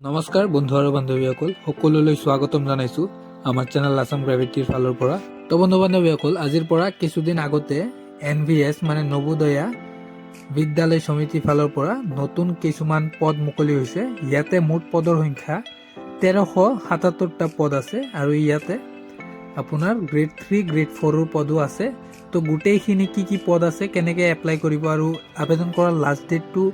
নমস্কাৰ বন্ধু আৰু বান্ধৱীসকল, সকলোলৈ স্বাগতম জনাইছোঁ আমাৰ চেনেল আছাম গ্ৰেভিটিৰ ফালৰ পৰা। তো বন্ধু বান্ধৱীসকল, আজিৰ পৰা কিছুদিন আগতে NVS মানে নবোদয়া বিদ্যালয় সমিতিৰ ফালৰ পৰা নতুন কিছুমান পদ মুকলি হৈছে। ইয়াতে মুঠ পদৰ সংখ্যা 1377টা পদ আছে আৰু ইয়াতে আপোনাৰ গ্ৰেড 3 গ্ৰেড 4ৰ পদো আছে। তো গোটেইখিনি কি পদ আছে, কেনেকৈ এপ্লাই কৰিব আৰু আবেদন কৰাৰ লাষ্ট ডেটটো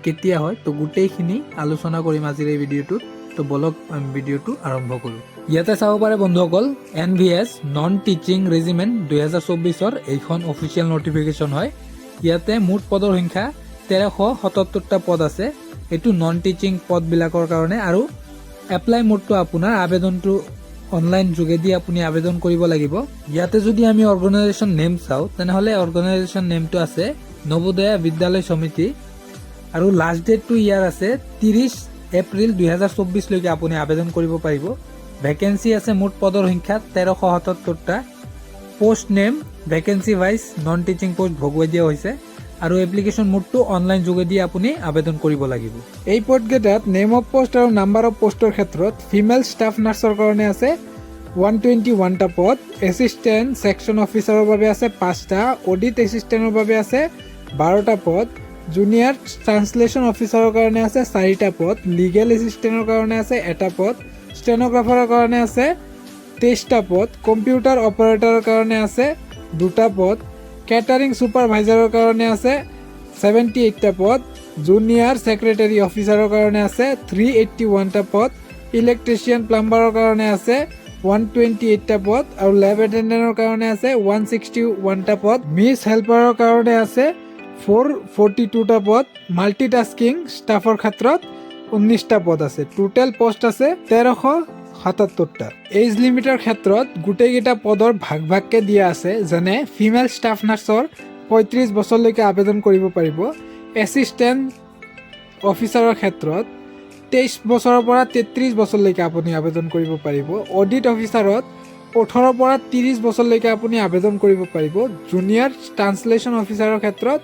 কেতিয়া হয়, তো গোটেইখিনি আলোচনা কৰিম আজিৰ এই ভিডিঅ'টোত। তো বলক আমি ভিডিঅ'টো আৰম্ভ কৰোঁ। ইয়াতে চাব পাৰে বন্ধুসকল, NVS নন টিচিং ৰেজিমেণ্ট 2024ৰ এইখন অফিচিয়েল নটিফিকেশ্যন হয়। ইয়াতে মুঠ পদৰ সংখ্যা 1377টা পদ আছে। এইটো নন টিচিং পদবিলাকৰ কাৰণে। আৰু এপ্লাই মোডটো আপোনাৰ আবেদনটো অনলাইন যোগেদি আপুনি আবেদন কৰিব লাগিব। ইয়াতে যদি আমি অৰ্গেনাইজেশ্যন নেম চাওঁ, তেনেহ'লে অৰ্গেনাইজেশ্যন নেমটো আছে নবোদয়া বিদ্যালয় সমিতি আৰু লাষ্ট ডেটটো ইয়াৰ আছে 30 এপ্ৰিল 2024লৈকে আপুনি আবেদন কৰিব পাৰিব। ভেকেঞ্চি আছে মুঠ পদৰ সংখ্যা 1377টা। Post name vacancy wise non teaching post ভগুৱাই দিয়া হৈছে আৰু এপ্লিকেশ্যন মোডটো অনলাইন যোগেদি আপুনি আবেদন কৰিব লাগিব। এই পদকেইটাত নেম অফ পোষ্ট আৰু নাম্বাৰ অফ পোষ্টৰ ক্ষেত্ৰত ফিমেল ষ্টাফ নাৰ্ছৰ কাৰণে আছে 121টা পদ, এছিষ্টেণ্ট ছেকশ্যন অফিচাৰৰ বাবে আছে 5টা, অডিট এছিষ্টেণ্টৰ বাবে আছে 12টা পদ, জুনিয়ৰ ট্ৰান্সলেশ্যন অফিচাৰৰ কাৰণে আছে 4টা পদ, লিগেল এছিষ্টেণ্টৰ কাৰণে আছে 1টা পদ, ষ্টেন'গ্ৰাফাৰৰ কাৰণে আছে 23টা পদ, কম্পিউটাৰ অপাৰেটৰৰ কাৰণে আছে 2টা পদ, কেটাৰিং ছুপাৰভাইজাৰৰ কাৰণে আছে 78টা পদ, জুনিয়ৰ ছেক্ৰেটাৰী অফিচাৰৰ কাৰণে আছে 381টা পদ, ইলেক্ট্ৰিচিয়ান প্লাম্বাৰৰ কাৰণে আছে 128টা পদ আৰু লেব এটেণ্ডেণ্টৰ কাৰণে আছে 161টা পদ, মিছ হেল্পাৰৰ কাৰণে আছে 442টা পদ, মাল্টিটাস্কিং ষ্টাফৰ ক্ষেত্ৰত 19টা পদ আছে। টোটেল পোষ্ট আছে 1377টা। এজ লিমিটৰ ক্ষেত্ৰত গোটেইকেইটা পদৰ ভাগ ভাগকৈ দিয়া আছে। যেনে ফিমেল ষ্টাফ নাৰ্ছৰ 35 বছৰলৈকে আবেদন কৰিব পাৰিব। এছিষ্টেণ্ট অফিচাৰৰ ক্ষেত্ৰত 23 বছৰৰ পৰা 33 বছৰলৈকে আপুনি আবেদন কৰিব পাৰিব। অডিট অফিচাৰত 18 পৰা 30 বছৰলৈকে আপুনি আবেদন কৰিব পাৰিব। জুনিয়ৰ ট্ৰান্সলেশ্যন অফিচাৰৰ ক্ষেত্ৰত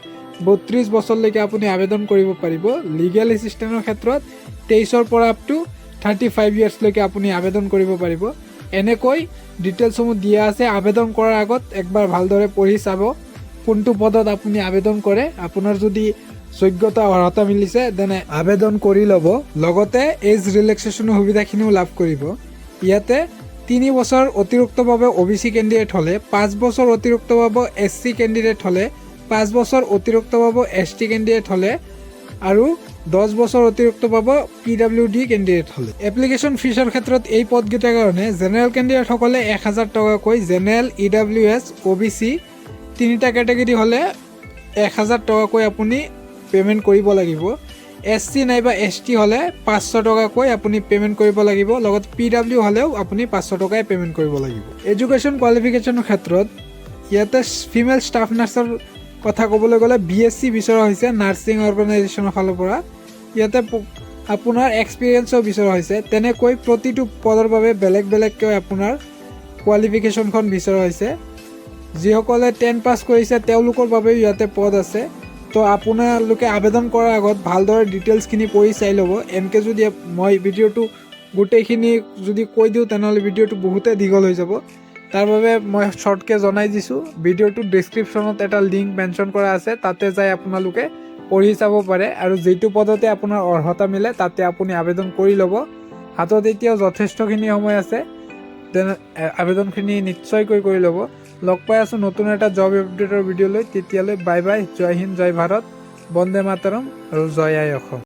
32 বছৰলৈকে আপুনি আবেদন কৰিব পাৰিব। লিগেল এছিষ্টেণ্টৰ ক্ষেত্ৰত 23ৰ পৰা আপ টু 35 ইয়াৰ্ছলৈকে আপুনি আবেদন কৰিব পাৰিব। এনেকৈ ডিটেইলছসমূহ দিয়া আছে। আবেদন কৰাৰ আগত একবাৰ ভালদৰে পঢ়ি চাব কোনটো পদত আপুনি আবেদন কৰে। আপোনাৰ যদি যোগ্যতা অৰ্হতা মিলিছে তেনে আবেদন কৰি ল'ব। লগতে এজ ৰিলেক্সেশ্যনৰ সুবিধাখিনিও লাভ কৰিব। ইয়াতে 3 বছৰ অতিৰিক্তভাৱে OBC কেণ্ডিডেট হ'লে, 5 বছৰ অতিৰিক্তভাৱে SC কেণ্ডিডেট হ'লে, 5 বছৰ অতিৰিক্তভাৱে ST কেণ্ডিডেট হ'লে আৰু 10 বছৰ অতিৰিক্তভাৱে PWD কেণ্ডিডেট হ'লে। এপ্লিকেশ্যন ফিজৰ ক্ষেত্ৰত এই পদকেইটাৰ কাৰণে জেনেৰেল কেণ্ডিডেটসকলে 1000 টকাকৈ, জেনেৰেল EWS OBC 3টা কেটেগৰী হ'লে 1000 টকাকৈ আপুনি পে'মেণ্ট কৰিব লাগিব। SC নাইবা ST হ'লে 500 টকাকৈ আপুনি পে'মেণ্ট কৰিব লাগিব। লগত PW হ'লেও আপুনি 500 টকাই পে'মেণ্ট কৰিব লাগিব। এডুকেশ্যন কোৱালিফিকেশ্যনৰ ক্ষেত্ৰত ইয়াতে ফিমেল ষ্টাফ নাৰ্ছৰ কথা ক'বলৈ গ'লে BSc বিচৰা হৈছে নাৰ্ছিং অৰ্গেনাইজেশ্যনৰ ফালৰ পৰা। ইয়াতে আপোনাৰ এক্সপিৰিয়েঞ্চো বিচৰা হৈছে। তেনেকৈ প্ৰতিটো পদৰ বাবে বেলেগ বেলেগকৈ আপোনাৰ কোৱালিফিকেশ্যনখন বিচৰা হৈছে। যিসকলে 10 পাছ কৰিছে তেওঁলোকৰ বাবেও ইয়াতে পদ আছে। তো আপোনালোকে আবেদন কৰাৰ আগত ভালদৰে ডিটেইলছখিনি পঢ়ি চাই ল'ব। এনেকৈ যদি মই ভিডিঅ'টো গোটেইখিনি যদি কৈ দিওঁ তেনেহ'লে ভিডিঅ'টো বহুতে দীঘল হৈ যাব। তাৰ বাবে মই শ্বৰ্টকৈ জনাই দিছোঁ। ভিডিঅ'টোৰ ডেছক্ৰিপশ্যনত এটা লিংক মেনশ্যন কৰা আছে, তাতে যাই আপোনালোকে পঢ়ি চাব পাৰে আৰু যিটো পদতে আপোনাৰ অৰ্হতা মিলে তাতে আপুনি আবেদন কৰি ল'ব। হাতত এতিয়াও যথেষ্টখিনি সময় আছে, তেনে আবেদনখিনি নিশ্চয়কৈ কৰি ল'ব। লগ পাই আছোঁ নতুন এটা জব আপডেটৰ ভিডিঅ' লৈ। তেতিয়ালৈ বাই বাই। জয় হিন্দ, জয় ভাৰত, বন্দে মাতৰম আৰু জয় আই অসম।